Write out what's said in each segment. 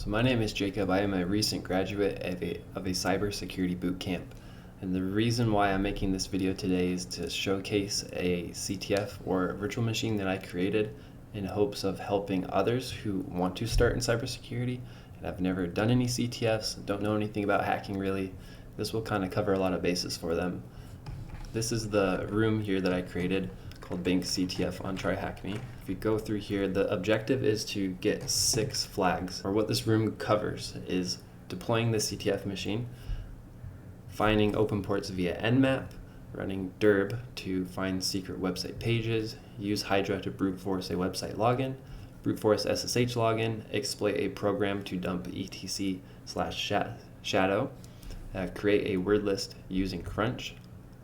So my name is Jacob. I am a recent graduate of a cybersecurity boot camp. And the reason why I'm making this video today is to showcase a CTF or a virtual machine that I created in hopes of helping others who want to start in cybersecurity and have never done any CTFs, don't know anything about hacking really. This will kind of cover a lot of bases for them. This is the room here that I created called BankCTF on TryHackMe. If you go through here, the objective is to get 6 flags, or what this room covers is deploying the CTF machine, finding open ports via Nmap, running derb to find secret website pages, use Hydra to brute force a website login, brute force SSH login, exploit a program to dump etc/shadow, create a word list using crunch,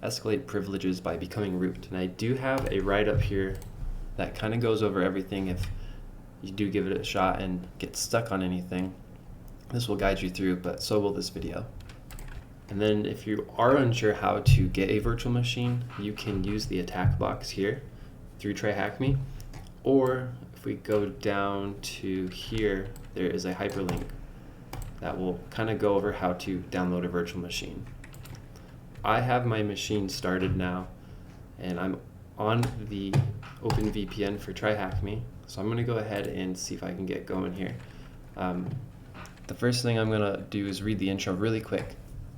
escalate privileges by becoming root. And I do have a write-up here that kind of goes over everything. If you do give it a shot and get stuck on anything, this will guide you through, but so will this video. And then if you are unsure how to get a virtual machine, you can use the attack box here through TryHackMe, or if we go down to here, there is a hyperlink that will kind of go over how to download a virtual machine. I have my machine started now, and I'm on the OpenVPN for TryHackMe, so I'm going to go ahead and see if I can get going here. The first thing I'm going to do is read the intro really quick.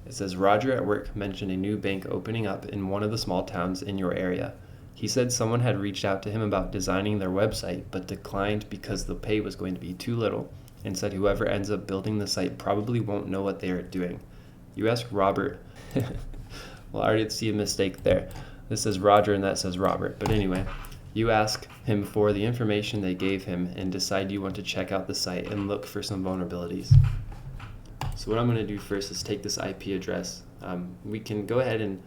It says, Roger at work mentioned a new bank opening up in one of the small towns in your area. He said someone had reached out to him about designing their website, but declined because the pay was going to be too little, and said whoever ends up building the site probably won't know what they are doing. You ask Robert. Well, I already see a mistake there. This says Roger and that says Robert. But anyway, you ask him for the information they gave him and decide you want to check out the site and look for some vulnerabilities. So what I'm going to do first is take this IP address. We can go ahead and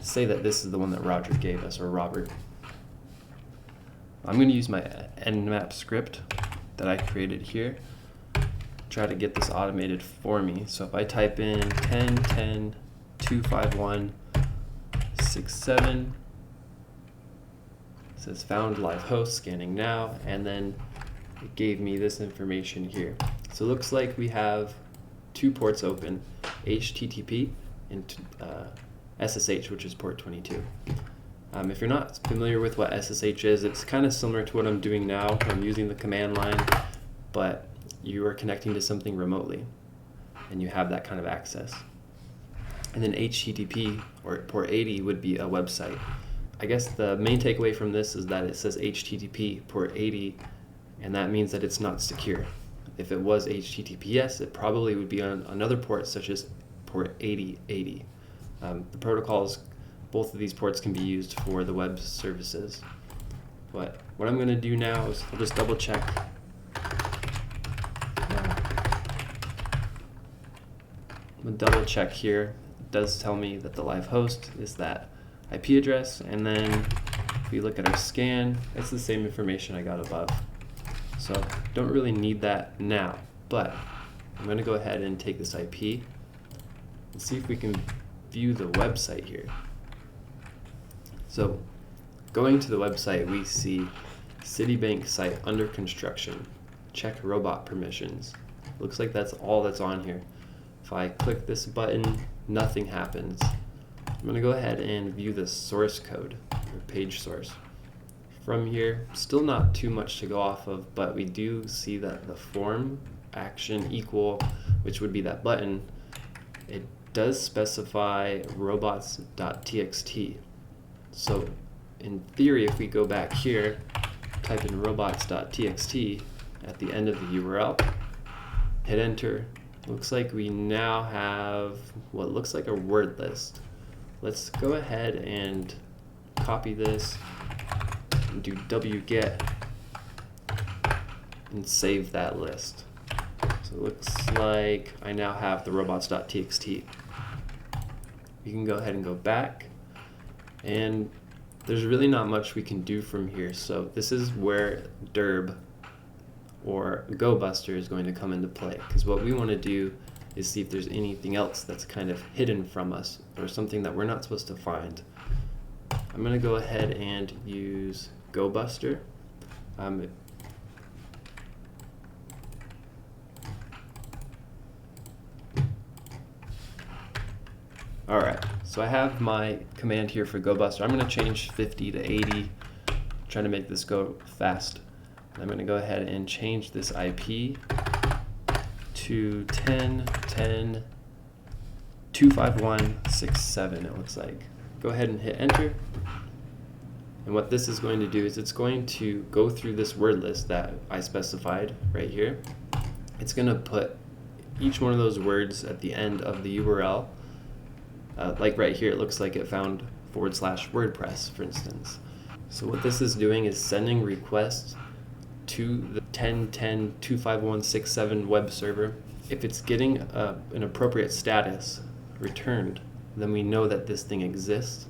say that this is the one that Roger gave us, or Robert. I'm going to use my Nmap script that I created here. Try to get this automated for me. So if I type in 10.10.251 67, it says found live host, scanning now, and then it gave me this information here. So it looks like we have 2 ports open, HTTP and SSH, which is port 22. If you're not familiar with what SSH is, it's kind of similar to what I'm doing now. I'm using the command line, but you are connecting to something remotely, and you have that kind of access. And then HTTP, or port 80, would be a website. I guess the main takeaway from this is that it says HTTP port 80, and that means that it's not secure. If it was HTTPS, it probably would be on another port, such as port 8080. The protocols, both of these ports can be used for the web services. But what I'm going to do now is I'll just double check. I'm going to double check here. It does tell me that the live host is that IP address, and then if we look at our scan, it's the same information I got above. So don't really need that now, but I'm going to go ahead and take this IP and see if we can view the website here. So going to the website, we see Citibank site under construction. Check robot permissions. Looks like that's all that's on here. If I click this button, nothing happens. I'm going to go ahead and view the source code, or page source. From here, still not too much to go off of, but we do see that the form action equal, which would be that button, it does specify robots.txt. So in theory, if we go back here, type in robots.txt at the end of the URL, hit enter, looks like we now have what looks like a word list. Let's go ahead and copy this and do wget and save that list. So it looks like I now have the robots.txt. We can go ahead and go back, and there's really not much we can do from here. So this is where derb or GoBuster is going to come into play, because what we want to do is see if there's anything else that's kind of hidden from us or something that we're not supposed to find. I'm going to go ahead and use GoBuster. All right, so I have my command here for GoBuster. I'm gonna change 50 to 80, trying to make this go fast. I'm gonna go ahead and change this IP to 10.10.251.67, it looks like. Go ahead and hit enter. And what this is going to do is it's going to go through this word list that I specified right here. It's going to put each one of those words at the end of the URL. Like right here, it looks like it found /WordPress, for instance. So what this is doing is sending requests to the 10.10.251.67 web server. If it's getting an appropriate status returned, then we know that this thing exists.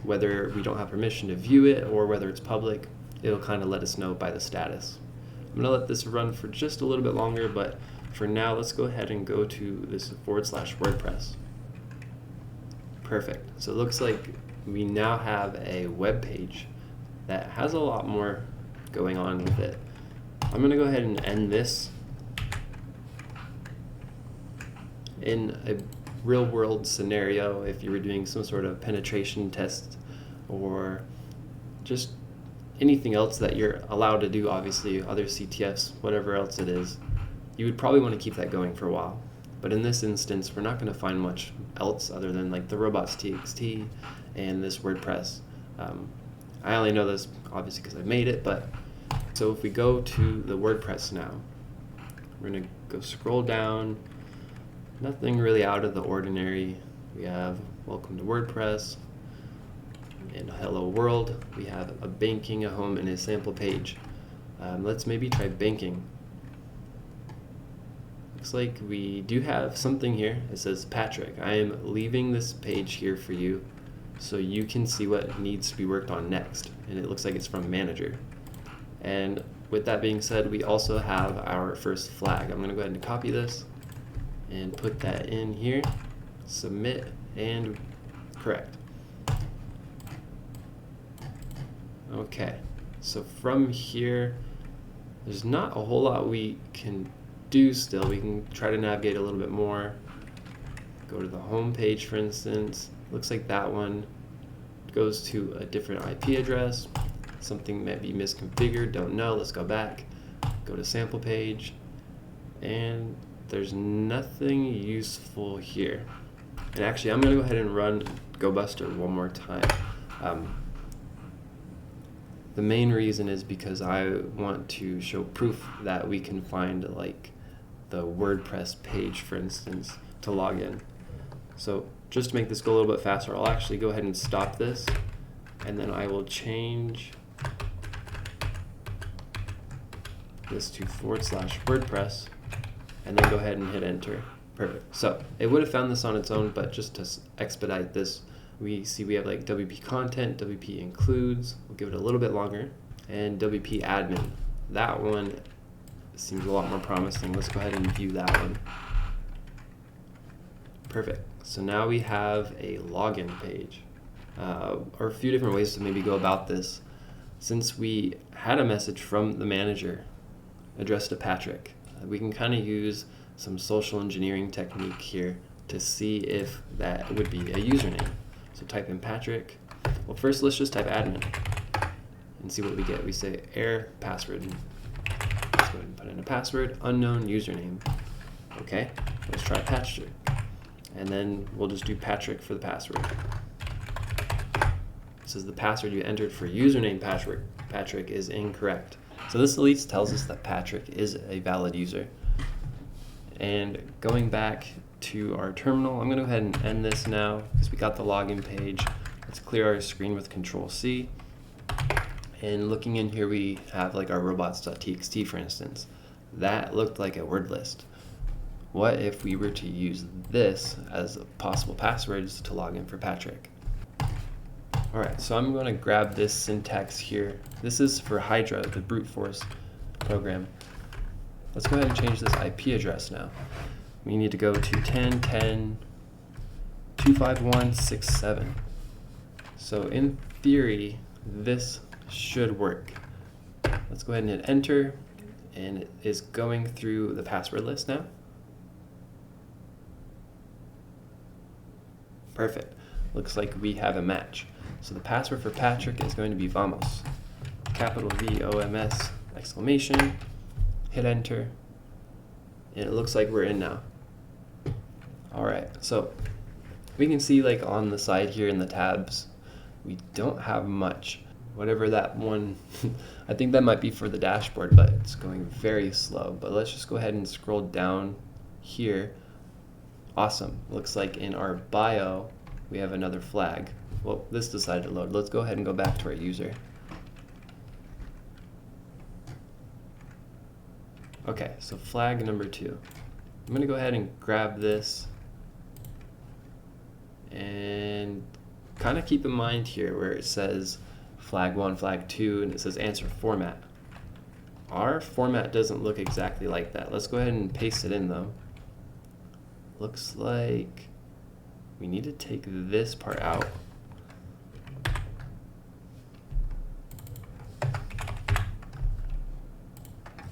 Whether we don't have permission to view it or whether it's public, it'll kind of let us know by the status. I'm going to let this run for just a little bit longer, but for now, let's go ahead and go to this /WordPress. Perfect. So it looks like we now have a web page that has a lot more going on with it. I'm going to go ahead and end this. In a real-world scenario, if you were doing some sort of penetration test or just anything else that you're allowed to do, obviously, other CTFs, whatever else it is, you would probably want to keep that going for a while. But in this instance, we're not going to find much else other than like the robots.txt and this WordPress. I only know this obviously because I made it, but so if we go to the WordPress now, we're going to go scroll down. Nothing really out of the ordinary. We have welcome to WordPress and hello world. We have a banking, a home, and a sample page. Let's maybe try banking. Looks like we do have something here. It says, Patrick, I am leaving this page here for you so you can see what needs to be worked on next. And it looks like it's from manager. And with that being said, we also have our first flag. I'm going to go ahead and copy this and put that in here, submit, and correct. Okay, so from here, there's not a whole lot we can do still. We can try to navigate a little bit more. Go to the home page, for instance. Looks like that one goes to a different IP address. Something might be misconfigured, don't know. Let's go back, go to sample page, and there's nothing useful here. And actually, I'm going to go ahead and run GoBuster one more time. The main reason is because I want to show proof that we can find like the WordPress page, for instance, to log in. So just to make this go a little bit faster, I'll actually go ahead and stop this, and then I will change this to /WordPress. And then go ahead and hit enter. Perfect. So it would have found this on its own, but just to expedite this, we see we have like WP content, WP includes. We'll give it a little bit longer, and WP admin. That one seems a lot more promising. Let's go ahead and view that one. Perfect. So now we have a login page, or a few different ways to maybe go about this. Since we had a message from the manager addressed to Patrick, we can kind of use some social engineering technique here to see if that would be a username. So type in Patrick. Well, first let's just type admin and see what we get. We say error password. Let's go ahead and put in a password, unknown username. Okay, let's try Patrick. And then we'll just do Patrick for the password. It says the password you entered for username Patrick is incorrect. So this at least tells us that Patrick is a valid user. And going back to our terminal, I'm going to go ahead and end this now because we got the login page. Let's clear our screen with Control-C. And looking in here, we have like our robots.txt, for instance. That looked like a word list. What if we were to use this as possible passwords to log in for Patrick? Alright, so I'm going to grab this syntax here. This is for Hydra, the brute force program. Let's go ahead and change this IP address now. We need to go to 10.10.251.67. So in theory, this should work. Let's go ahead and hit enter, and it is going through the password list now. Perfect. Looks like we have a match. So the password for Patrick is going to be Vamos. Capital VOMS exclamation. Hit enter. And it looks like we're in now. Alright, so we can see like on the side here in the tabs, we don't have much. Whatever that one, I think that might be for the dashboard, but it's going very slow. But let's just go ahead and scroll down here. Awesome. Looks like in our bio, we have another flag. Well, this decided to load. Let's go ahead and go back to our user. Okay, so flag number 2. I'm gonna go ahead and grab this and kind of keep in mind here where it says flag 1, flag 2, and it says answer format. Our format doesn't look exactly like that. Let's go ahead and paste it in though. Looks like we need to take this part out.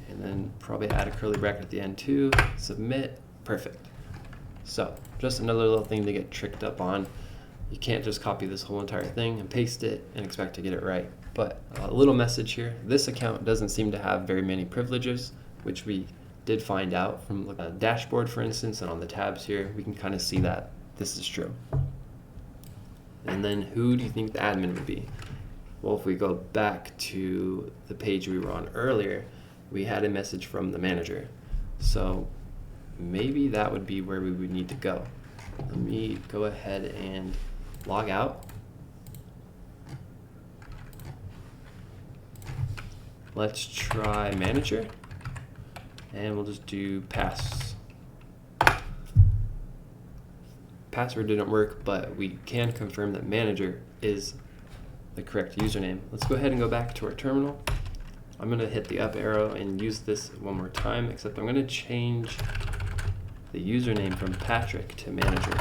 And then probably add a curly bracket at the end too. Submit. Perfect. So just another little thing to get tricked up on. You can't just copy this whole entire thing and paste it and expect to get it right. But a little message here, this account doesn't seem to have very many privileges, which we did find out from a dashboard, for instance, and on the tabs here, we can kind of see that this is true. And then who do you think the admin would be? Well, if we go back to the page we were on earlier, we had a message from the manager. So maybe that would be where we would need to go. Let me go ahead and log out. Let's try manager, and we'll just do password didn't work, but we can confirm that manager is the correct username. Let's go ahead and go back to our terminal. I'm going to hit the up arrow and use this one more time, except I'm going to change the username from Patrick to manager.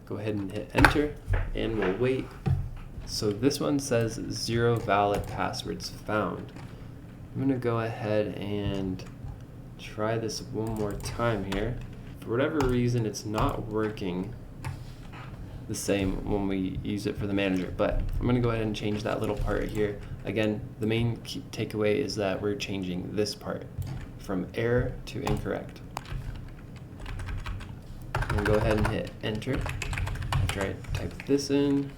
Go ahead and hit enter, and we'll wait. So this one says 0 valid passwords found. I'm gonna go ahead and try this one more time here. For whatever reason, it's not working the same when we use it for the manager, but I'm gonna go ahead and change that little part here. Again, the main key takeaway is that we're changing this part from error to incorrect. And go ahead and hit enter. After I type this in,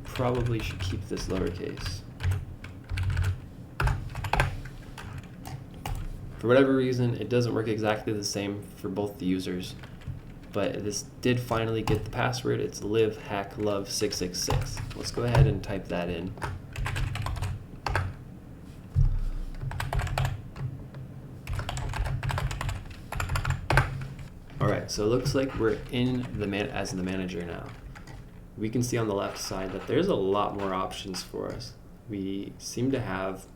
probably should keep this lowercase. For whatever reason, it doesn't work exactly the same for both the users, but this did finally get the password. It's livehacklove666. Let's go ahead and type that in. Alright, so it looks like we're in as the manager now. We can see on the left side that there's a lot more options for us. We seem to have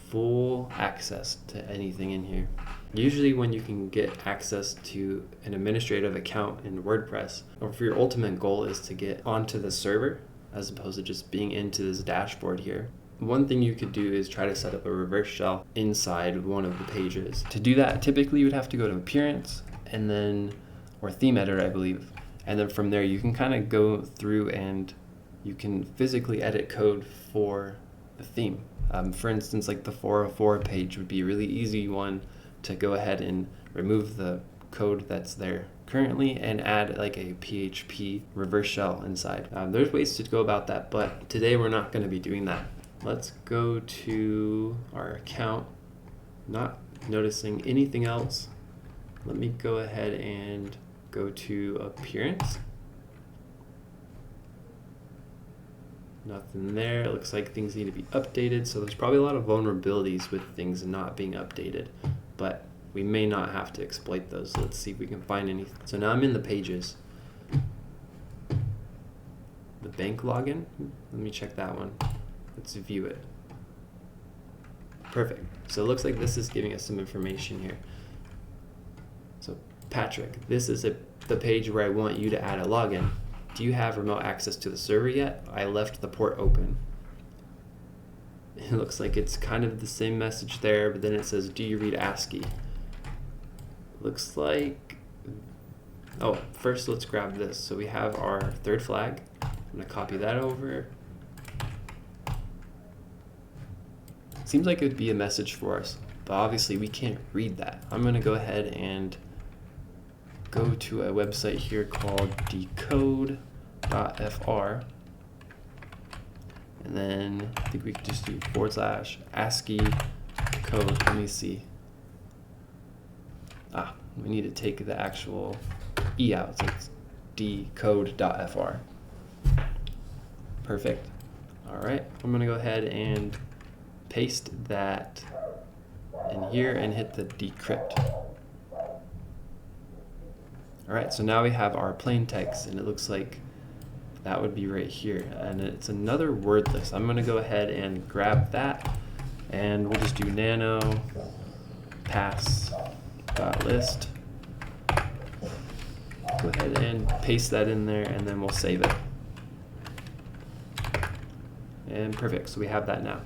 full access to anything in here. Usually when you can get access to an administrative account in WordPress, or if your ultimate goal is to get onto the server as opposed to just being into this dashboard here, one thing you could do is try to set up a reverse shell inside one of the pages. To do that, typically you would have to go to appearance and then, or theme editor, I believe. And then from there, you can kind of go through and you can physically edit code for the theme. For instance, like the 404 page would be a really easy one to go ahead and remove the code that's there currently and add like a PHP reverse shell inside. There's ways to go about that, but today we're not going to be doing that. Let's go to our account, not noticing anything else. Let me go ahead and go to appearance. Nothing there. It looks like things need to be updated, so there's probably a lot of vulnerabilities with things not being updated, but we may not have to exploit those. So let's see if we can find anything. So now I'm in the pages. The bank login, let me check that one. Let's view it. Perfect. So it looks like this is giving us some information here. So Patrick, this is the page where I want you to add a login. Do you have remote access to the server yet? I left the port open. It looks like it's kind of the same message there, but then it says, do you read ASCII? Looks like Oh, first let's grab this. So we have our third flag. I'm gonna copy that over. Seems like it would be a message for us, but obviously we can't read that. I'm gonna go ahead and go to a website here called decode.fr. And then I think we could just do / ASCII code. Let me see. We need to take the actual E out, so it's decode.fr. Perfect. All right, I'm gonna go ahead and paste that in here and hit the decrypt. All right, so now we have our plain text, and it looks like that would be right here, and it's another word list. I'm gonna go ahead and grab that, and we'll just do nano pass.list. Go ahead and paste that in there, and then we'll save it. And perfect, so we have that now.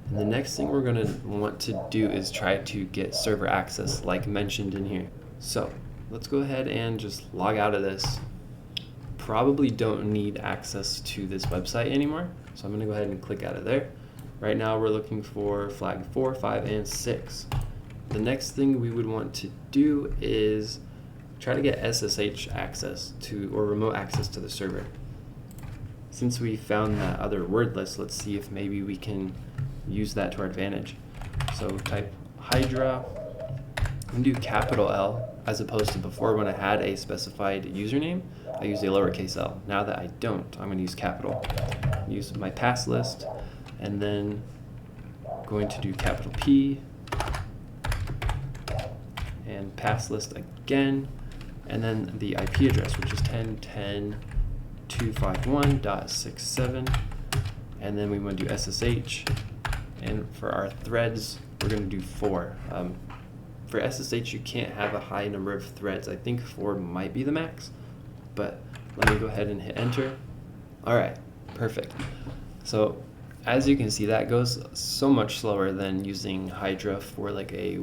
And the next thing we're gonna want to do is try to get server access like mentioned in here. So let's go ahead and just log out of this. Probably don't need access to this website anymore, so I'm gonna go ahead and click out of there. Right now we're looking for flag 4, 5, and 6. The next thing we would want to do is try to get SSH access to, or remote access to the server. Since we found that other word list, let's see if maybe we can use that to our advantage. So type Hydra and do capital L, as opposed to before when I had a specified username, I used a lowercase l. Now that I don't, I'm going to use capital. Use my pass list, and then I'm going to do capital P and pass list again, and then the IP address, which is 10.10.251.67, and then we want to do SSH, and for our threads we're going to do 4. For SSH you can't have a high number of threads. I think 4 might be the max, but let me go ahead and hit enter. Alright, perfect. So as you can see, that goes so much slower than using Hydra for like a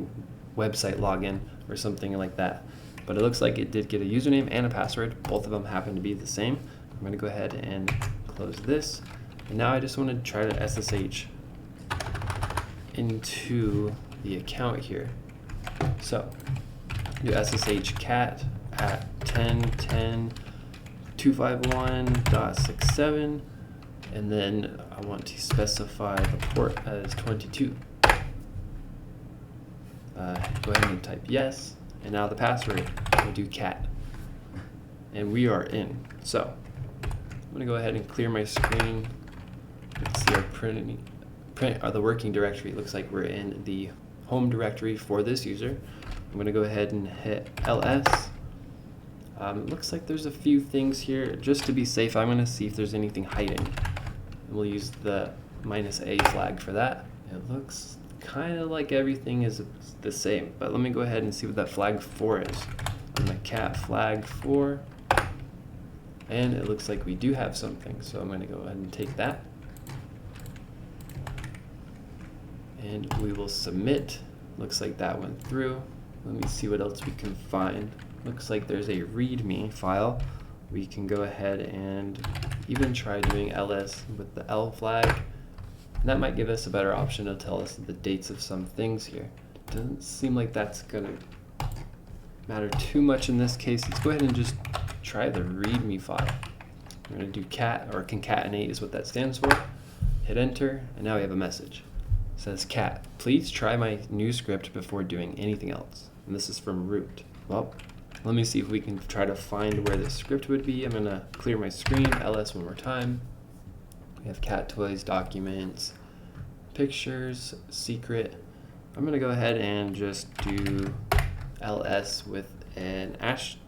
website login or something like that. But it looks like it did get a username and a password. Both of them happen to be the same. I'm going to go ahead and close this. And now I just want to try to SSH into the account here. So do SSH cat at 10.10.251.67, and then I want to specify the port as 22. Go ahead and type yes, and now the password, we'll do cat, and we are in. So I'm going to go ahead and clear my screen. Let's see our print or the working directory. It looks like we're in the home directory for this user. I'm going to go ahead and hit ls. It looks like there's a few things here. Just to be safe, I'm going to see if there's anything hiding. And we'll use the -a flag for that. It looks kind of like everything is the same, but let me go ahead and see what that flag 4 is. I'm going to cat flag 4, and it looks like we do have something, so I'm going to go ahead and take that. And we will submit. Looks like that went through. Let me see what else we can find. Looks like there's a README file. We can go ahead and even try doing ls with the L flag. And that might give us a better option to tell us the dates of some things here. Doesn't seem like that's gonna matter too much in this case. Let's go ahead and just try the README file. We're gonna do cat, or concatenate is what that stands for. Hit enter, and now we have a message. It says, cat, please try my new script before doing anything else. And this is from root. Well, let me see if we can try to find where the script would be. I'm gonna clear my screen, ls one more time. We have cat toys, documents, pictures, secret. I'm gonna go ahead and just do ls with an asterisk.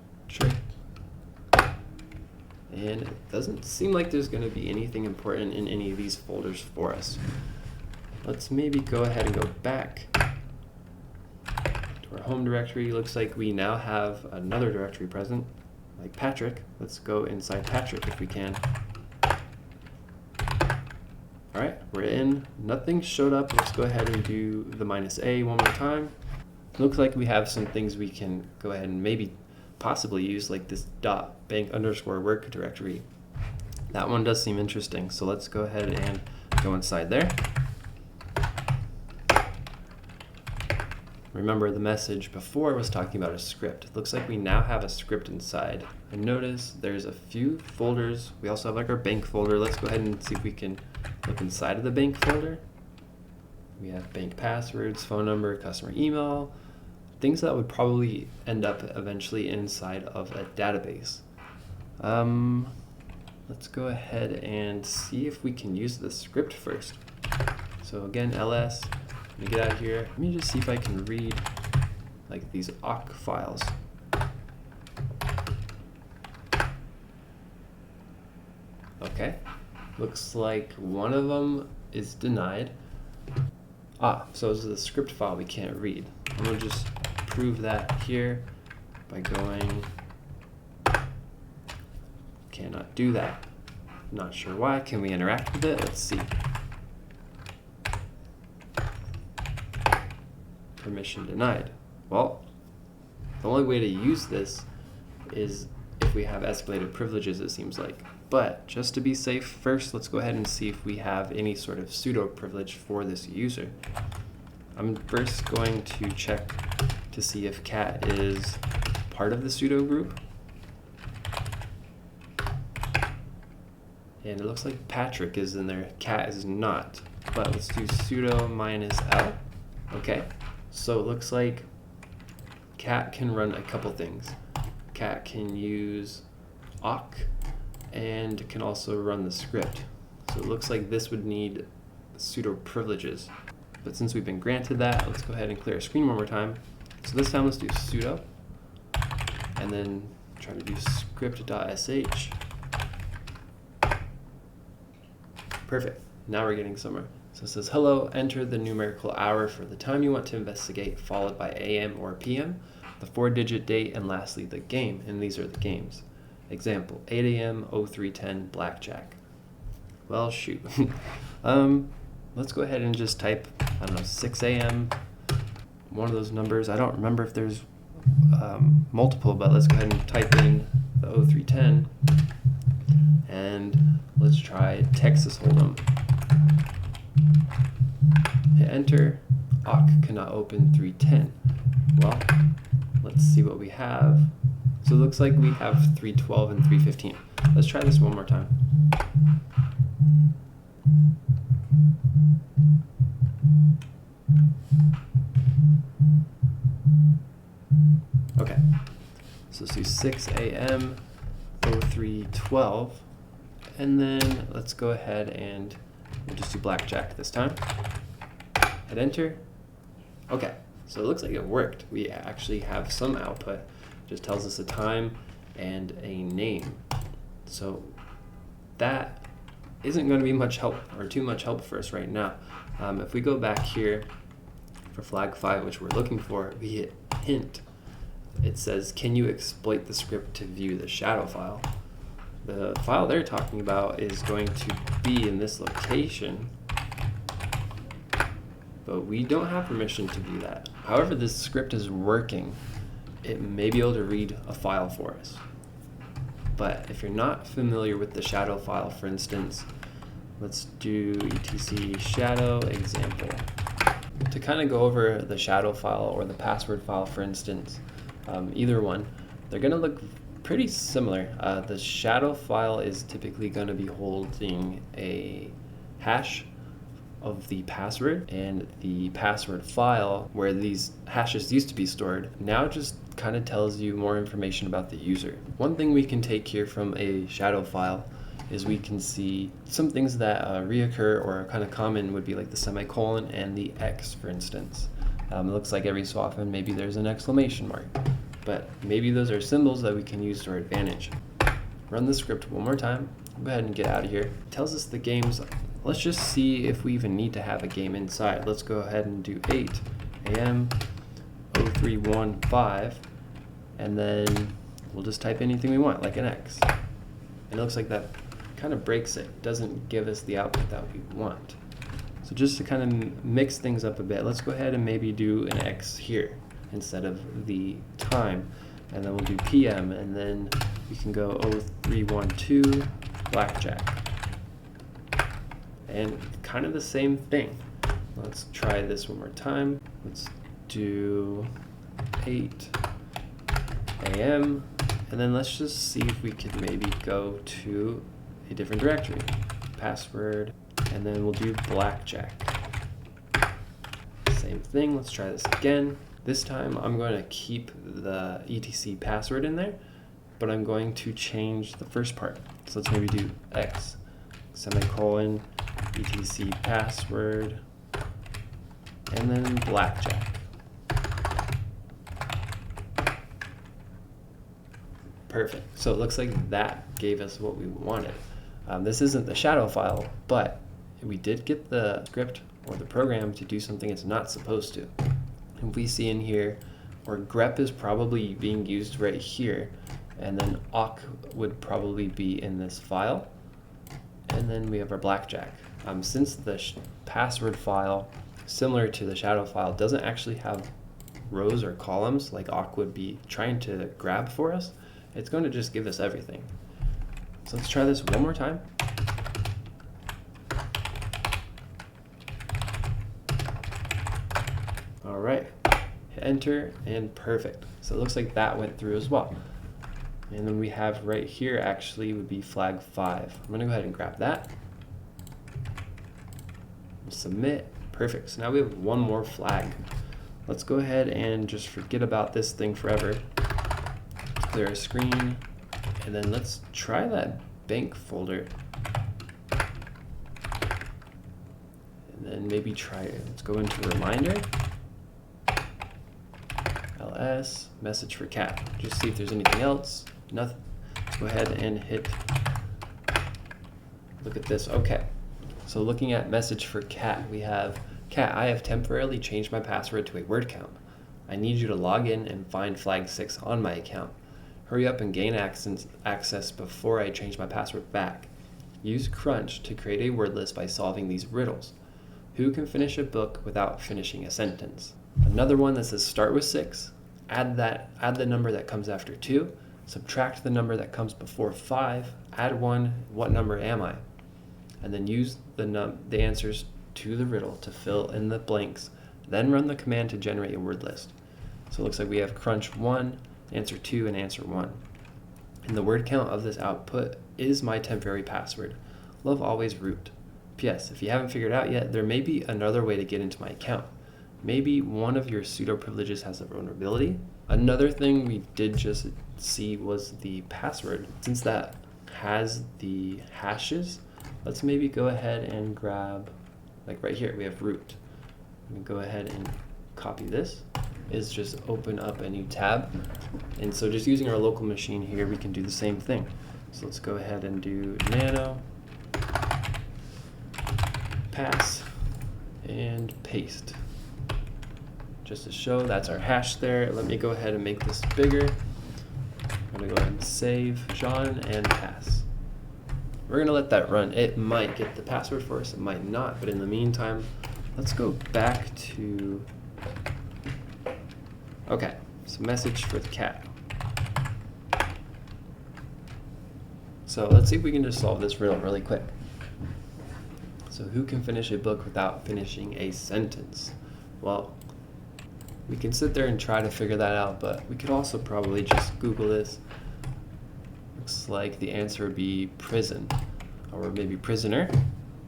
And it doesn't seem like there's gonna be anything important in any of these folders for us. Let's maybe go ahead and go back to our home directory. Looks like we now have another directory present, like Patrick. Let's go inside Patrick if we can. All right, we're in. Nothing showed up. Let's go ahead and do the -a one more time. Looks like we have some things we can go ahead and maybe possibly use, like this .bank_work directory. That one does seem interesting, so let's go ahead and go inside there. Remember, the message before was talking about a script. It looks like we now have a script inside. And notice there's a few folders. We also have like our bank folder. Let's go ahead and see if we can look inside of the bank folder. We have bank passwords, phone number, customer email, things that would probably end up eventually inside of a database. Let's go ahead and see if we can use the script first. So again, ls. Let me get out of here. Let me just see if I can read like these awk files. Okay, looks like one of them is denied. So this is a script file we can't read. I'm gonna just prove that here by going, cannot do that. Not sure why. Can we interact with it? Let's see. Permission denied. Well, the only way to use this is if we have escalated privileges, it seems like. But just to be safe, first let's go ahead and see if we have any sort of pseudo privilege for this user. I'm first going to check to see if cat is part of the pseudo group. And it looks like Patrick is in there, cat is not. But let's do sudo -l. Okay. So it looks like cat can run a couple things. Cat can use awk and can also run the script. So it looks like this would need sudo privileges. But since we've been granted that, let's go ahead and clear our screen one more time. So this time let's do sudo and then try to do script.sh. Perfect. Now we're getting somewhere. So it says, hello, enter the numerical hour for the time you want to investigate, followed by AM or PM, the 4-digit date, and lastly the game. And these are the games. Example, 8 AM, 0310, blackjack. Well, shoot. Let's go ahead and just type, I don't know, 6 AM, one of those numbers. I don't remember if there's multiple, but let's go ahead and type in the 0310. And let's try Texas Hold'em. Hit enter. Awk cannot open 310. Well, let's see what we have. So it looks like we have 312 and 315. Let's try this one more time. Okay, so let's do 6 AM, 0312, and then let's go ahead and we'll just do blackjack this time. Hit enter. Okay, so it looks like it worked. We actually have some output. It just tells us a time and a name. So that isn't going to be much help or too much help for us right now. If we go back here for flag 5, which we're looking for, we hit hint. It says, can you exploit the script to view the shadow file? The file they're talking about is going to be in this location, but we don't have permission to view that. However, this script is working. It may be able to read a file for us. But if you're not familiar with the shadow file, for instance, let's do etc shadow example. To kind of go over the shadow file or the password file, for instance, either one, they're going to look pretty similar. The shadow file is typically going to be holding a hash of the password, and the password file, where these hashes used to be stored, now just kind of tells you more information about the user. One thing we can take here from a shadow file is we can see some things that reoccur or are kind of common would be like the semicolon and the X, for instance. It looks like every so often maybe there's an exclamation mark, but maybe those are symbols that we can use to our advantage. Run the script one more time. Go ahead and get out of here. It tells us the games. Let's just see if we even need to have a game inside. Let's go ahead and do 8 AM 0315, and then we'll just type anything we want, like an X. And it looks like that kind of breaks it. It doesn't give us the output that we want. So just to kind of mix things up a bit, let's go ahead and maybe do an X here instead of the time. and then we'll do PM, and then we can go 0312 blackjack. And kind of the same thing. Let's try this one more time. Let's do 8 AM, and then let's just see if we could maybe go to a different directory. Password, and then we'll do blackjack. Same thing, let's try this again. This time I'm going to keep the etc password in there, but I'm going to change the first part. So let's maybe do X, semicolon, etc password, and then blackjack. Perfect. So it looks like that gave us what we wanted. This isn't the shadow file, but we did get the script or the program to do something it's not supposed to. And we see in here, or grep is probably being used right here, and then awk would probably be in this file. And then we have our blackjack. Since the password file, similar to the shadow file, doesn't actually have rows or columns like awk would be trying to grab for us, it's going to just give us everything. So let's try this one more time. All right, hit enter, and perfect. So it looks like that went through as well. And then we have right here actually would be flag 5. I'm gonna go ahead and grab that. Submit, perfect. So now we have one more flag. Let's go ahead and just forget about this thing forever. Clear our screen, and then let's try that bank folder. And then maybe try it. Let's go into reminder. LS, message for cat. Just see if there's anything else. Nothing. Let's go ahead and hit. Look at this. Okay. So looking at message for cat, we have cat, I have temporarily changed my password to a word count. I need you to log in and find flag 6 on my account. Hurry up and gain access before I change my password back. Use Crunch to create a word list by solving these riddles. Who can finish a book without finishing a sentence? Another one that says start with 6, add the number that comes after 2, subtract the number that comes before 5, add 1, what number am I? And then use the answers to the riddle to fill in the blanks, then run the command to generate a word list. So it looks like we have crunch 1, answer 2, and answer 1. And the word count of this output is my temporary password. Love always root. P.S. If you haven't figured out yet, there may be another way to get into my account. Maybe one of your pseudo privileges has a vulnerability. Another thing we did just see was the password. Since that has the hashes, let's maybe go ahead and grab, like right here, we have root. I'm gonna go ahead and copy this. Is just open up a new tab. And so just using our local machine here, we can do the same thing. So let's go ahead and do nano, pass, and paste. Just to show that's our hash there. Let me go ahead and make this bigger. I'm gonna go ahead and save John and pass. We're gonna let that run. It might get the password for us, it might not, but in the meantime, let's go back to, okay, so message for the cat. So let's see if we can just solve this riddle really quick. So who can finish a book without finishing a sentence? Well, we can sit there and try to figure that out, but we could also probably just Google this. Looks like the answer would be prison, or maybe prisoner.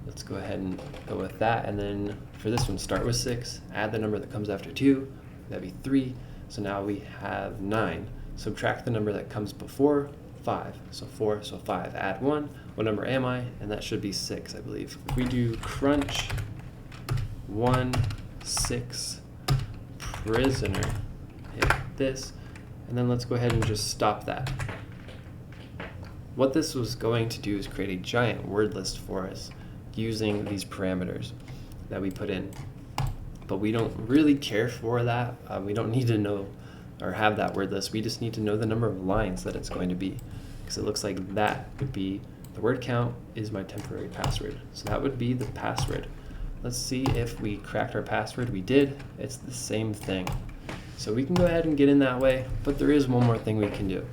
Let's go ahead and go with that. And then for this one, start with 6, add the number that comes after 2, that'd be 3. So now we have 9. Subtract the number that comes before 5. So 4, so 5. Add 1. What number am I? And that should be 6, I believe. If we do crunch 1, 6, prisoner, hit this, and then let's go ahead and just stop that. What this was going to do is create a giant word list for us using these parameters that we put in. But we don't really care for that. We don't need to know or have that word list. We just need to know the number of lines that it's going to be, because it looks like that would be the word count is my temporary password. So that would be the password. Let's see if we cracked our password. We did. It's the same thing. So we can go ahead and get in that way, but there is one more thing we can do.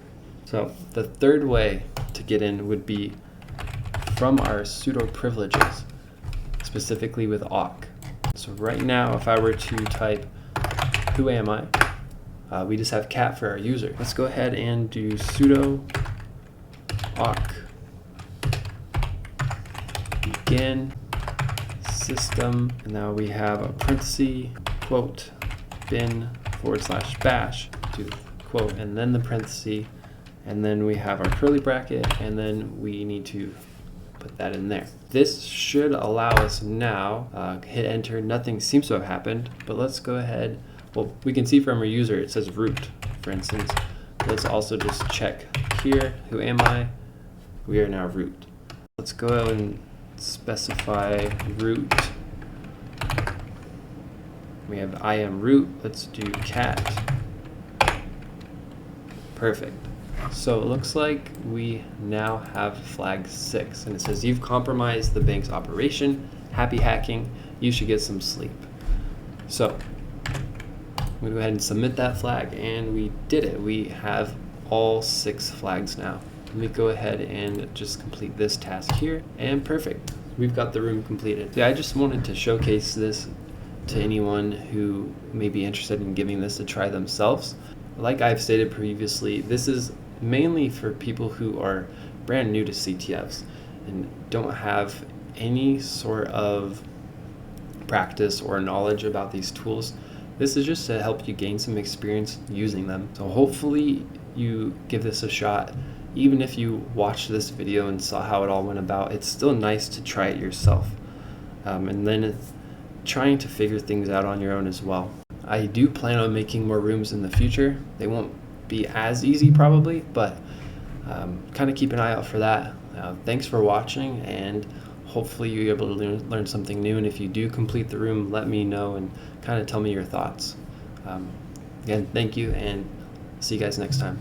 So the third way to get in would be from our sudo privileges, specifically with awk. So right now, if I were to type who am I, we just have cat for our user. Let's go ahead and do sudo awk begin system, and now we have a parenthesis quote bin /bash to quote, and then the parenthesis, and then we have our curly bracket, and then we need to put that in there. This should allow us now, hit enter, nothing seems to have happened, but let's go ahead. Well, we can see from our user it says root, for instance. Let's also just check here, who am I? We are now root. Let's go ahead and specify root. We have I am root. Let's do cat. Perfect. So it looks like we now have flag 6, and it says you've compromised the bank's operation. Happy hacking. You should get some sleep. So I'm going to go ahead and submit that flag, and we did it. We have all 6 flags now. Let me go ahead and just complete this task here, and perfect. We've got the room completed. Yeah, I just wanted to showcase this to anyone who may be interested in giving this a try themselves. Like I've stated previously, this is mainly for people who are brand new to CTFs and don't have any sort of practice or knowledge about these tools. This is just to help you gain some experience using them. So hopefully you give this a shot. Even if you watched this video and saw how it all went about, it's still nice to try it yourself. And then trying to figure things out on your own as well. I do plan on making more rooms in the future. They won't be as easy probably, but kind of keep an eye out for that. Thanks for watching, and hopefully you're able to learn something new. And if you do complete the room, let me know and kind of tell me your thoughts. Again, thank you, and see you guys next time.